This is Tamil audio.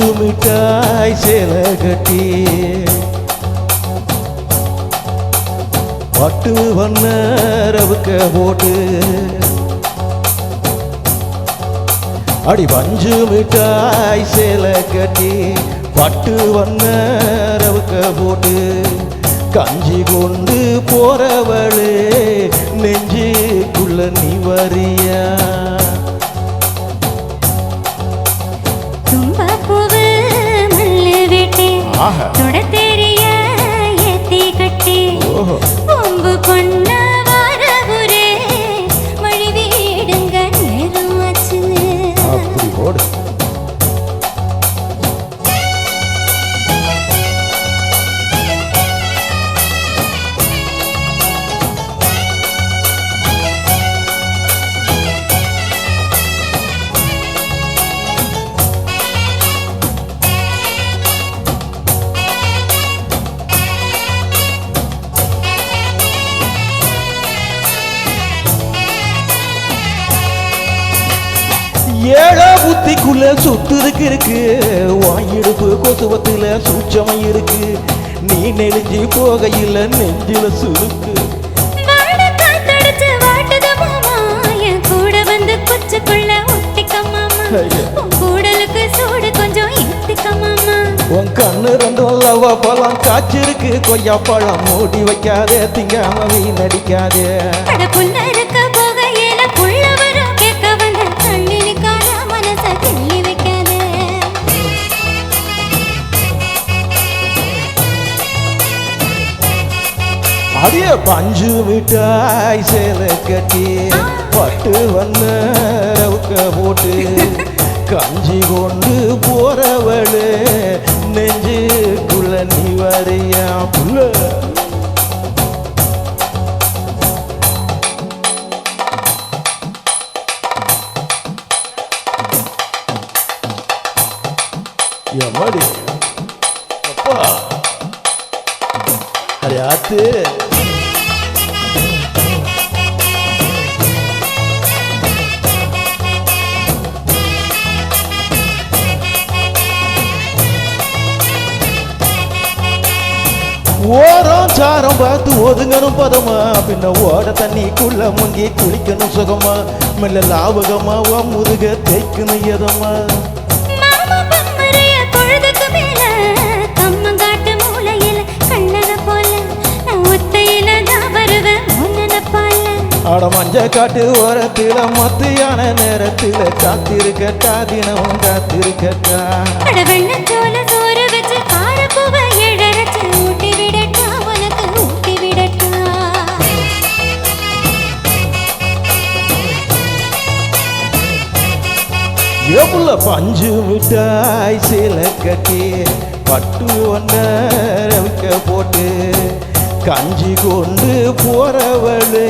பஞ்சு மிட்டாய் சேலை கட்டி பட்டு வண்ண ரவுக்க போட்டு அடி பஞ்சு மிட்டாய் சேலை கட்டி பட்டு வண்ண ரவுக்க போட்டு கஞ்சி கொண்டு போறவளே நெஞ்சுக்குள்ள நீ வரியா தும்பப்பூவு மல்லு வெட்டி தொட தெரிய ஏத்தி கட்டி பொம்பு பொண்ண வாரகுரே மழை வீடுங்க நேரம் ஆச்சு அப்படி போடு ஏழ புத்திக்குள்ள சுத்துருக்கு இருக்கு வாயிடுப்பு கொசுவத்துல சூட்சம் இருக்கு நீ நெளிஞ்சு போகையில் நெஞ்சில சுருக்கு கூட வந்து குச்சுக்குள்ள ஒட்டிக்கம்மாமா கூடலுக்கு சூடு கொஞ்சம் ஏத்திக்கம்மாமா உன் கண்ணு ரெண்டும் லவ பழம் காய்ச்சிருக்கு கொய்யா பழம் மூடி வைக்காதே திங்காம வீணடிக்காதே புள்ள இருக்க போகையில புள்ள வரும் கேட்க வந்த தள்ளி நிக்காத மனச கிள்ளி வைக்காதே அடியே பஞ்சு மிட்டாய் சேலை கட்டி பட்டு வண்ண ரவுக்க போட்டு கஞ்சி கொண்டு போறவளே நெஞ்சுக்குள்ள நீ வரியா புள்ள எம்மாடி அப்பா அரியாத்து ஓரம் சாரம் பார்த்து ஒதுங்கணும் பதமா பின்ன ஓட தண்ணிக்குள்ள முங்கி குளிக்கணும் சுகமா மெல்ல லாபகமா முதுக தேய்க்கணும் எதமா அட மஞ்ச காட்டு ஓரத்தில மத்தியான நேரத்தில காத்திருக்கட்டா தினமும் காத்திருக்கட்டா வெள்ளச்சோல சோறு வச்சு காரப்பூவ எழறச்சு ஊட்டி விடட்டா உனக்கு ஊட்டி விடட்டா எவ்வளோ பஞ்சு மிட்டாய் சேலை கட்டி பட்டு ஒன்ன ரவிக்க போட்டு கஞ்சி கொண்டு போறவளே